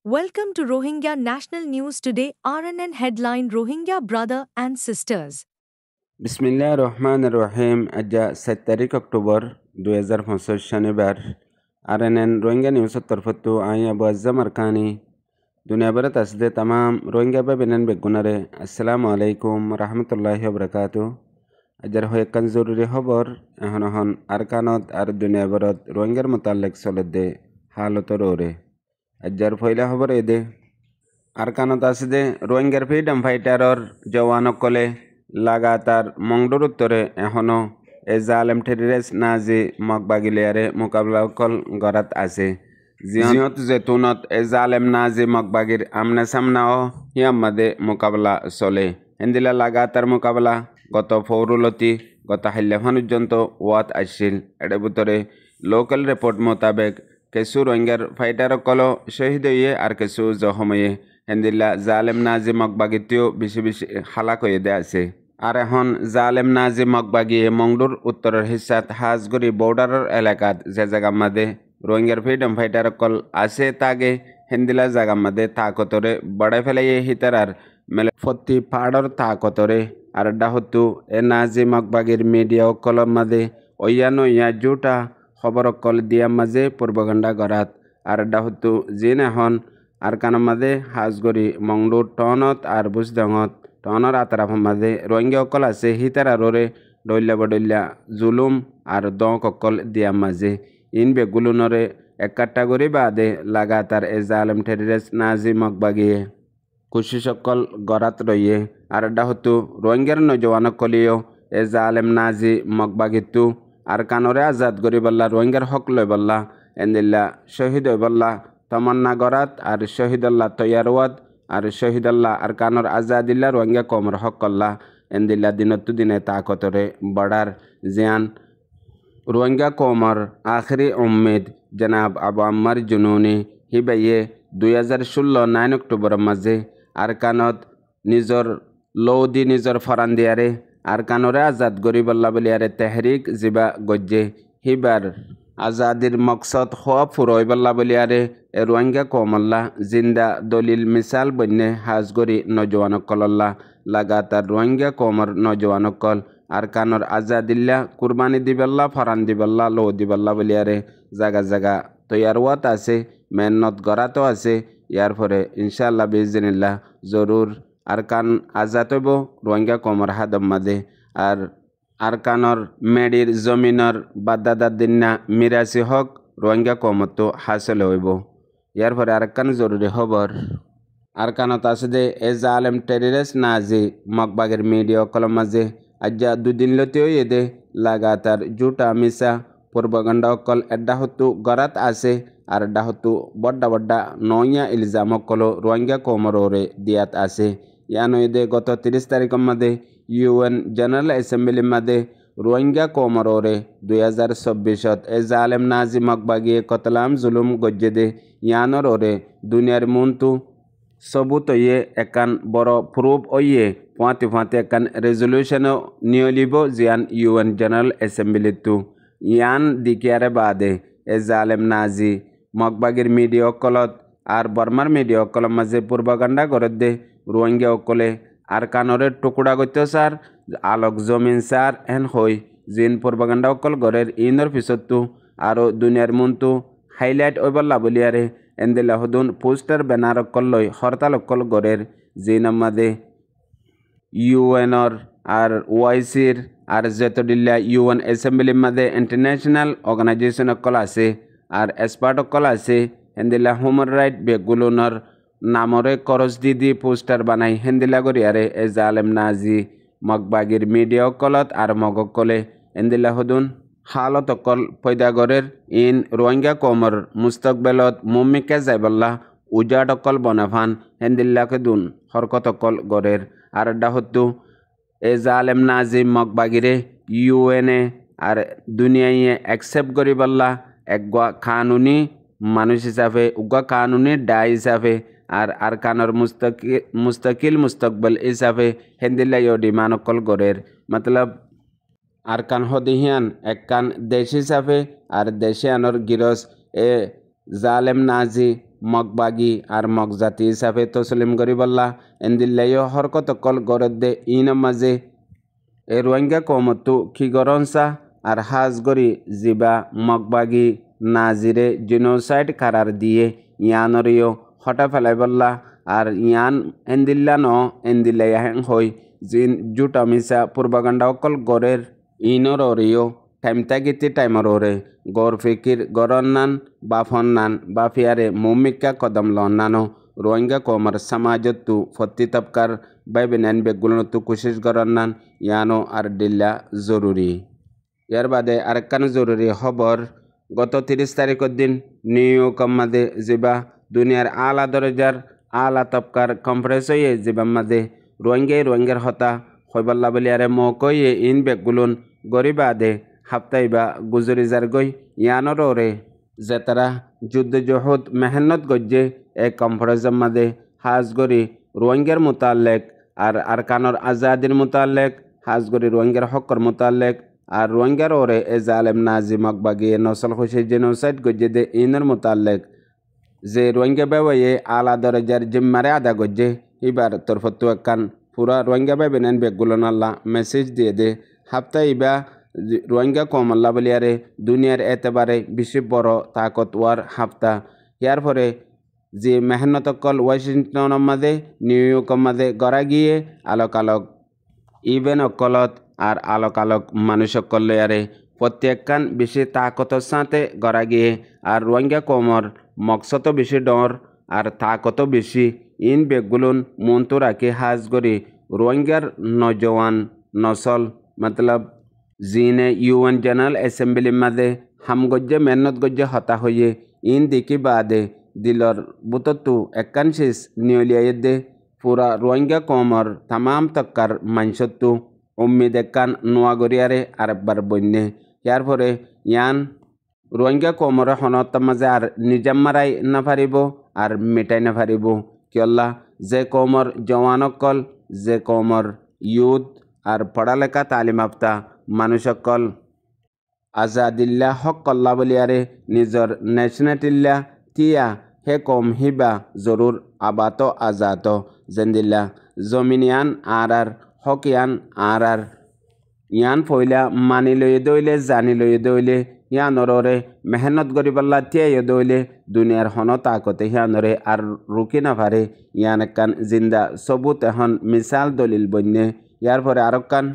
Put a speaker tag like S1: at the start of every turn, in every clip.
S1: Welcome to Rohingya National News Today. RNN headline: Rohingya brother and sisters.
S2: বিসমিল্লাহ রহমান রহিম আজ 7 তারিখ October 2025 শনিবার RNN Rohingya নিউজের তরফতো আই আবু আজম আরকানি দুনিয়াভরত আসদে তামাম রোহিঙ্গা বেবেনেন বেগুনারে আসসালামু আলাইকুম রহমতুল্লাহি ওবরাকাতু আজার হয়েকান জরুরি খবর এখন আরকানত আর দুনিয়াভরত রোহিঙ্গার মোতালেক চলদে হালতর ওরে আজার ফয়লা খবর এদে আরকানত আসদে রোহিঙ্গার ফ্রিডম ফাইটারর জওয়ানকলে লাগাতার মংডুর উত্তরে এখনও জালেম টেরিরেস নাজি মকবাগিলিয়ারে মোকাবিলা কল গড়াত আছে জিয়ত জেতুনত জালেম নাজি মকবাগির আমনে সামনাও হিয়াম্মাদে মোকাবিলা চলে হেন্দিলা লাগাতার মোকাবিলা গত ফৌরুলতি গত হাল্লাফান পর্যন্ত ওয়াত আসছিল এর ভিতরে লোকাল রিপোর্ট মোতাবেক কিছু রোহিঙ্গার ফাইটারসকল শহীদ হয়ে আর কিছু জখম হয়ে হেন্দিল্লা জালেম নাজি মকবাগিতেও বেশি বেশি হালাক হয়ে দেয়া আছে আর এখন জালেম নাজি মকবাগিয়ে মংডুর উত্তরের হিসাত হাজগুড়ি বর্ডারের এলাকাত যে জায়গা মাদে রোহিঙ্গার ফ্রিডম ফাইটারসকল আছে তাগে হেন্দিলা জায়গা মাদে তাকতরে বড়াই ফেলাইয়ে হিতারার মেলে ফত্তি পাহাড়র তাকতরে আর ডাহতু এ নাজি মকবাগির মিডিয়া অকলর মাদে অয়ানো ইয়া জুটা খবর অকল দিয়া মাঝে পূর্বগণ্ডা গড়াত আর ডাহতু জিন এখন আর কানের মাঝে হাজগড়ি মংডুর টনত আর বুজদঙত টনৰ আতরাফ মাঝে রোহিঙ্গা অকল আছে হিতার আরোরে ডইল্লা বডইল্লা জুলুম আর দক অকল দিয়া মাঝে ইন বেগুলুনরে এক কাটাগরি বাদে লাগাতার এ জালেম টেরিরেস নাজি মকবাগিয়ে কুশি সকল গড়াত রইয়ে আর ডাহতু রোহিঙ্গার নজওয়ানকলিও এ জালেম নাজি মকবাগিতু আর কানরে আজাদ গরি বল্লা রোহিঙ্গার হক লই বল্লা এন্দিল্লা শহীদ হই বল্লা তমন্না গরাত আর শহীদুল্লাহ তৈয়ারওয়াত আর শহীদুল্লাহ আর কানর আজাদিল্লা রোহিঙ্গা কমর হক কল্লা এন্দিল্লা দিনতু দিনে তাকতরে বড়ার জিয়ান রোহিঙ্গা কমর আখরি উম্মেদ জনাব আবু আম্মার জুনুনি হিবাইয়ে 2016 9 অক্টোবর মাঝে আর কানত নিজর লৌদি নিজর ফরান দিয়ারে আর কানরে আজাদ গরিবল্লা বলিয়ারে তেহরিক জিবা গজ্জে হিবার আজাদির মকসদ হওয়া ফুরইবল্লা বলিয়ারে এ রোহিঙ্গা কমল্লা জিন্দা দলিল মিসাল বন্যে হাজগরি নজওয়ানকল্লা লাগাতার রোহিঙ্গা কমর নজওয়ানকল আর কানর আজাদিল্লা কুরবানি দিবল্লা ফরান দিবল্লা লো দিবল্লা বলিয়ারে জাগা জাগা তৈয়ারওয়াত আছে মেহনত গড়াতো আছে ইয়ার পরে ইনশাআল্লাহ বিজনিল্লাহ জরুর আর কান আজাদ হইব রোহিঙ্গা কমর হাদম মাদে আর আরকানর মেডির জমিনর বাদাদার দিনা মিরাসি হক রোহিঙ্গা কমতো হাসল হইব ইয়ার পরে আরকান জরুরি খবর আরকানত আছে যে এ জালেম টেরিরেস নাজি মকবাগের মিডিয়া কলম মাঝে আজ্জা দুদিন লতে এদে লাগাতার জুটা মিসা পূর্বগণ্ডা অকল এডাহতু গরাত আছে আর ডাহতু বড্ডা বড্ডা নয়া ইলজাম অকল রোহিঙ্গা কমরে দিয়াত আছে ইয়ানো এদে গত 30 তারিখের মাঝে UN জেনারেল অ্যাসেম্বলি মাঝে রোহিঙ্গা কমরে 2024 এ জালেম নাজি মকবাগিয়ে কতলাম জুলুম গজ্জে দে ইয়ানোর ওরে দুনিয়ার মুন্তু সবুত ইয়ে একান বড় প্রুফ ওয়ে ফাঁতে ফাঁতে একান রেজলিউশনও নিয়ে লিব জিয়ান UN জেনারেল অ্যাসেম্বলিতু ইয়ান দিকিয়ারে বাদে এ জালেম নাজি মকবাগির মিডিয়া অকলত আর বর্মার মিডিয়া অকলের মাঝে পূর্বগণ্ডা করে দে রোহিঙ্গা অকলে আর কানরের টুকুড়া করতে স্যার আলোক জমিন স্যার এন হই জিন পূর্বগণ্ডা অকল গড়ের ইনর পিছতু আরও দুনিয়ার মন্তু হাইলাইট ওইবল্লা বলিয়ারে এন্দিলা হদুন পোস্টার ব্যানার অকল লই হরতাল অকল গড়ের জিন মাদে UNর আর OICর আর যেতদিল্লা UN অ্যাসেম্বলির মাঝে ইন্টারন্যাশনাল অর্গানাইজেশন অকল আছে আর এক্সপার্ট অকল আছে হেন্দিলা হিউম্যান রাইট বেগুলোনর নামরে করস দি পোস্টার বানাই হেন্দিলা গরিয়ারে এ জালেম নাজি মকবাগির মিডিয়া অকলত আর মগকলে হেন্দিলা হদুন হালত অকল পয়দাগরের ইন রোহিঙ্গা কমর মুস্তকবেলত মুমিকে যাইবল্লা উজাট অকল বনাফান হেন্দিল্লাকে দুন হরকত অকল গরের আর ডাহতু এ জালেম নাজি মকবাগিরে UN আর দুনিয়ায় অ্যাকসেপ্ট করিবল্লা একগা কানুনি মানুষ হিসাবে উগা কানুনি ডাই হিসাবে আর কানর মুস্তাকিল মুস্তকবল হিসাবে হেন্দিল্লা ইয় ডিমান অকল গরের মতলব আর কান হদিহিয়ান এক কান দেশ হিসাবে আর দেশে আনর গিরস এ জালেম নাজি মগবাগী আর মগজাতি হিসাবে তসলিম করি বললা এন্দিল্লাইও হরকত কল গরদে ইন মাঝে এ রোহিঙ্গা কমতো কি গরনসা আর হাজ গরি জিবা মগবাগী নাজিরে জিনোসাইড কারার দিয়ে ইয়ানরিও হটা ফেলাই বললা আর ইয়ান এন্দিল্লাই হ্যাং হই জিন জুটা মিসা পূর্বাগান্ডা অকল গরের ইনরিও টাইমতাগিতি টাইমরে গর ফিকির গরন্নান বা ফন্নান বা ফিয়ারে মুমিকা কদম লন্নানো রোহিঙ্গা কমর সমাজতু ফত্তি তবকার বাইবেনেন বেগুলনতু কুশিস গরন্নান ইয়ানো আর দিল্লা জরুরি ইয়ার বাদে আরেকখান জরুরি খবর গত 30 তারিখের দিন নিউ ইয়র্কের মাঝে যেবা দুনিয়ার আলা দরজার আলা তবকার কনফারেন্স হয়ে যেবার মাঝে রোহিঙ্গার হতা হইবাল্লা বলিয়ারে মকইয়ে ইন বেগুলন গরিবাদে হাপ্তাইবা গুজরি যার গই ইয়ানরে যে তারা যুদ্ধ জহদ মেহনত গজ্জে এক কনফারেন্সের মাঝে হাজ গরি রোহিঙ্গার মোতালেক আর আরকানর আজাদির মোতালেক হাজ গরি রোহিঙ্গার হকর মোতালেক আর রোহিঙ্গার ওরে এ জালেম নাজি মগবাগি নসল খুশি জেনোসাইড গজ্জে দে ইনর মোতালেক যে রোহিঙ্গা বেওয়ে আলা দরজার জিম্মারে আদা গজ্জে এবার তরফত্তু একখান পুরা রোহিঙ্গা বেবেনেন বেগুলন আল্লাহ মেসেজ দিয়ে দে হাপ্তাইবা রোহিঙ্গা কম আল্লাহ বলিয়ারে দুনিয়ার এতেবারে বেশি বড় তাকতওয়ার হাফতা ইয়ার পরে যে মেহনত কল ওয়াশিংটনের মাঝে নিউ ইয়র্কের মাঝে গড়া গিয়ে আলোক ইভেন অকলত আর আলোক মানুষ কল্যারে প্রত্যেকখান বেশি তাকতর সাথে গড়া গিয়ে আর রোহিঙ্গা কমর মকসত বেশি ডর আর তাকত বেশি ইন বেগুলুন মন্তু রাখি হাজ গরি রোহিঙ্গার নজওয়ান নসল মতলব জিনে ইউএন জেনারেল অ্যাসেম্বলি মাঝে হামগজ্জে মেহনত গজ্জে হতা হয়ে ইন দেখি বাদে দিলর বুততু একখান শেষ নিয়লিয়াই দে পুরা রোহিঙ্গা কমর তামাম তক্কার মানসত্তু উম্মিদ একখান নোয়া গরিয়ারে আরেকবার বন্যে ইয়ার পরে ইয়ান রোহিঙ্গা কমর হনত মাঝে আর নিজাম মারাই না পারিব আর মিটাই না পারিব কিয়ল্লা যে কমর জওয়ানকল যে কমর ইউথ আর পড়ালেখা তালিমাপ্তা মানুষকল আজাদিল্লা হক কল্লা বলিয়ারে নিজর ন্যাশনালিটিল্লা তিয়া হে কম হিবা জরুর আবাত আজাত জেন্দিল্লা জমিনিয়ান আর হকিয়ান আর ইয়ান ফইলা মানি লইয়ে দইলে জানি লইয়ে দইলে ইয়ানরে মেহনত গরিবাল্লা তিয়াইয়ে দইলে দুনিয়ার হন তাকতে ইয়ানরে আর রুকি না পারে ইয়ান একখান জিন্দা সবুত এখন মিসাল দলিল বন্যে ইয়ার পরে আরকান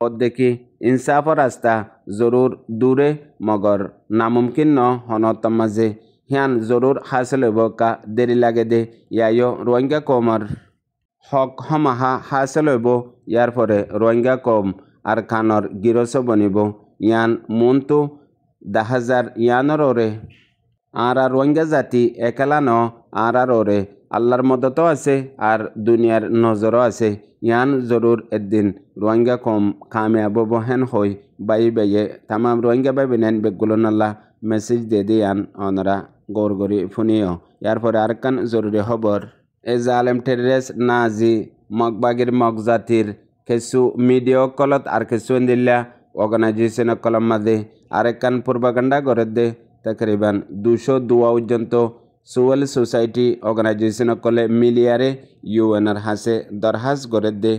S2: দেখি ইনসাফর রাস্তা জরুর দূরে মগর নামুমকিন ন হনত মাঝে হিয়ান জরুর হাসিল হইব কা দেরি লাগে দে ইয়াইও রোহিঙ্গা কমর হক হমাহা হাসিল হইব ইয়ার পরে রোহিঙ্গা কম আর খানর গিরস বনিব ইয়ান মন্তু 10,000 ইয়ানর ওরে আর রোহিঙ্গা জাতি একেলা ন আর ওরে আল্লাহর মদতও আছে আর দুনিয়ার নজরও আছে ইয়ান জরুর একদিন রোহিঙ্গা কম কামিয়াব বহেন হই বাইয়ে তামাম রোহিঙ্গা বাইবেনেন বেগুলন আল্লাহ মেসেজ দিয়ে দিয়ান অনরা গৌর গরি ফুনিও ইয়ার পরে আরেকখান জরুরি খবর এ জালেম টেররিস্ট নাজি মগবাগির মগজাতির কিছু মিডিয়া কলত আর কিছু দিল্লা অর্গানাইজেশন কলম মাঝে আরেকখান পূর্বাগান্ডা করে দে তকরিবান 202 পর্যন্ত সুয়েল সোসাইটি অর্গানাইজেশন কলে মিলিয়ারে ইউএনর হাসে দরহাস করে দে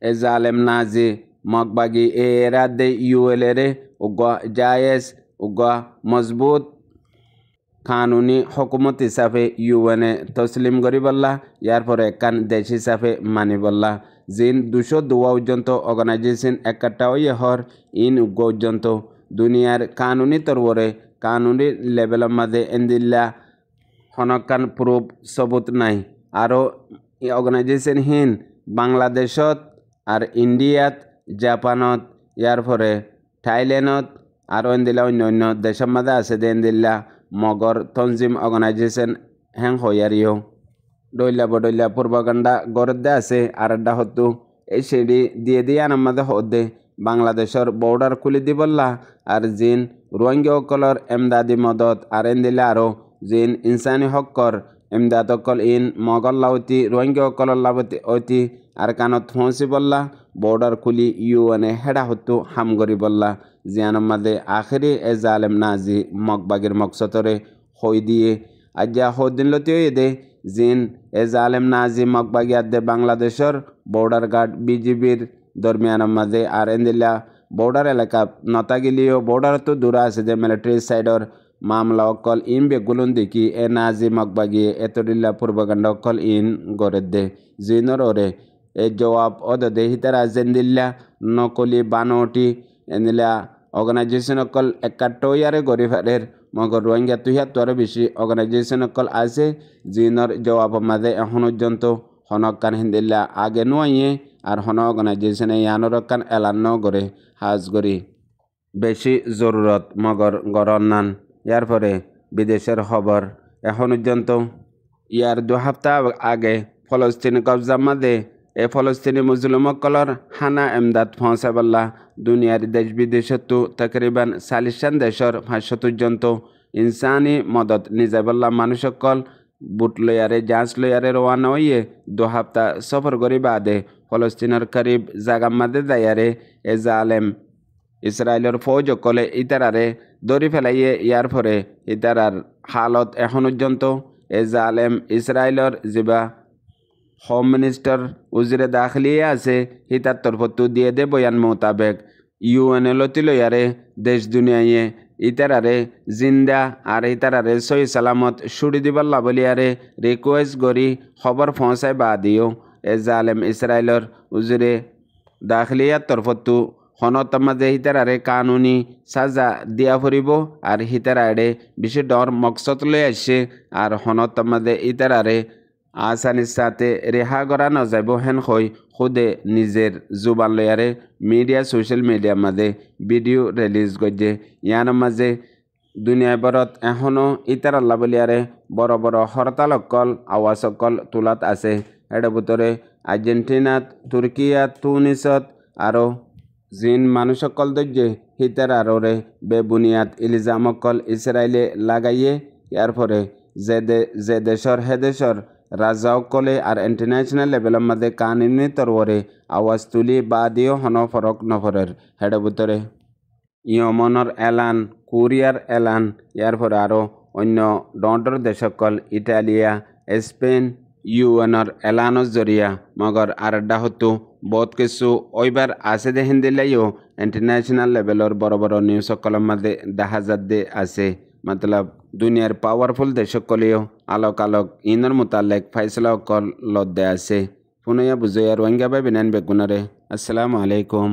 S2: এ জালেম নাজি মগবাগি এরা দে ইউএলরে উগা জায়েজ উগা মজবুত কানুনি হকুমত হিসাবে ইউএনএ তসলিম করি বললা ইয়ার পরে একখান দেশ হিসাবে মানি বললা জিন 202 পর্যন্ত অর্গানাইজেশন একটা হয়ে হর ইন পর্যন্ত দুনিয়ার কানুনি তরবরে কানুনি লেভেলের মাঝে এন্দিল্লা হনকান প্রুফ সবুত নাই আরও অর্গানাইজেশন হিন বাংলাদেশত আর ইন্ডিয়াত জাপানত ইয়ার পরে থাইল্যান্ডত আরও এন্দিল্লা অন্য দেশের মাঝে আছে দে এন্দিল্লা মগর তনজিম অর্গানাইজেশন হ্যাং হইয়ারিও ডইলা পূর্বগান্ডা গরদে আছে আর হতো এই সিঁড়ি দিয়ে আমাদের হদে বাংলাদেশের বর্ডার খুলি দিবল্লা আর জিন রোহিঙ্গা অকলর এমদাদি মদত আর দিলে আরও জিন ইনসানি হকর এমদাদ অকল ইন মগল লাউতি রোহিঙ্গা অকলর লাভতি ঐতি আর কানত ফসি বললা বর্ডার খুলি ইউএনএ হেডা হতো হামগরি বললা জিয়ান মাদে আখেরি এ জালেম নাজি মগবাগির মকসতরে হই দিয়ে আজ্ঞা হদিন লতিও এদে জিন এ জালেম নাজি মকবাগিয়াদে বাংলাদেশের বর্ডার গার্ড বিজিবির দরমিয়ানের মাঝে আর এন্দিল্লা বর্ডার এলাকা নতাগিলিও বর্ডার তো দূরে আছে যে মিলিটারি সাইডর মামলা অকল ইন বেগুলুন দেখি এ নাজি মকবাগিয়ে এতদিল্লা পূর্বকাণ্ড অকল ইন গড়ে দে জিনর ওরে এ জবাব অদে হিতারা জেন্দিল্লা নকলি বানোটি এন্দিল্লা অর্গানাইজেশন অকল একাত্তর ইয়ারে গরিফারের মগর রোহিঙ্গা তুহিয়াত্তরে বেশি অর্গানাইজেশন অকল আছে জিনর জবাব মাঝে এখন পর্যন্ত হনকান হিন্দিল্লা আগে নুয়ে আর হন অর্গানাইজেশনে ইয়ানোরকান এলান করে হাজ গরি বেশি জরুরত মগর গরন্নান ইয়ার পরে বিদেশের খবর এখন পর্যন্ত ইয়ার 2 সপ্তাহ আগে ফলস্তিনি কবজা মাঝে এ ফলস্তিনি মুসলিমকলর হানা এমদাদ পৌঁছাবল্লা দুনিয়ার দেশ বিদেশতো তকরিবান 40 দেশের 500 পর্যন্ত ইনসানি মদত নিজাবল্লা মানুষকল বুট লয়ারে জাঁচ লয়ারে রওয়ানা হইয়ে 2 সপ্তাহ সফর করি বাদে ফলস্তিনের করিব জাগা মাঝে দায়ারে এ জালেম ইসরায়েলের ফৌজ কলে ইতারারে দড়ি ফেলাইয়ে ইয়ার পরে ইতারার হালত এখন পর্যন্ত এ জালেম ইসরায়েলের জিবা হোম মিনিস্টার উজিরে দাখলিয়ে আছে হিতার তরফতো দিয়ে দে বয়ান মোতাবেক ইউএনএ লতি লয়ারে দেশ দুনিয়ায় ইতারারে জিন্দা আর ইতারারে সই সালামত সুড়ি দিবাল্লা বলিয়ারে রিকোয়েস্ট করি খবর পৌঁছায় বা দিও এ জালেম ইসরায়েলের উজিরে দাখলিয়ার তরফতো হনতার মাঝে হিতারারে কানুনি সাজা দিয়া ফুরিব আর হিতারারে বেশি ডর মকসদ লই আসছে আর হনতার মাঝে ইতারারে আসানির সাথে রেহা করা নযাব হেন হই খুদে নিজের জুবান লয়ারে মিডিয়া সোশ্যাল মিডিয়ার মাঝে ভিডিও রিলিজ করছে ইয়ার মাঝে দুনিয়াভরত এখনও ইতারাল্লা বলিয়ারে বড় বড় হরতাল অকল আওয়াজ অকল তোলাত আছে এর ভিতরে আর্জেন্টিনাত তুর্কিয়াত তুনিসত আরও জিন মানুষকল দৈর্যে হিতার আররে বেবুনিয়াদ ইলিজাম অকল ইসরায়েলে লাগাইয়ে ইয়ার পরে যে দেশর হে দেশর রাজাসকলে আর ইন্টারন্যাশনাল লেভেলের মধ্যে কানুনি তরবরে আওয়াজ তুলি বা দিও হন ফরক নফরের হেডের ভিতরে ইয়মনের এলান কোরিয়ার এলান ইয়ার পরে আরও অন্য ডর দেশসকল ইটালিয়া স্পেন ইউএনের এলানোর জরিয়া মগর আরেকটা হতো বহুত কিছু ওইবার আছে দে হিন্দিলাইও ইন্টারন্যাশনাল লেভেলের বড় বড় নিউজ সকলের মধ্যে দেখা যাতে আছে মতলব দুনিয়ার পাওয়ারফুল দেশকলেও আলোক আলোক ইনর মোতালেক ফাইসলা অকল লদ্দে আছে পুনয়া বুঝে আর ওয়াঙ্গা বাই বিনান বেগুনারে আসসালামু আলাইকুম।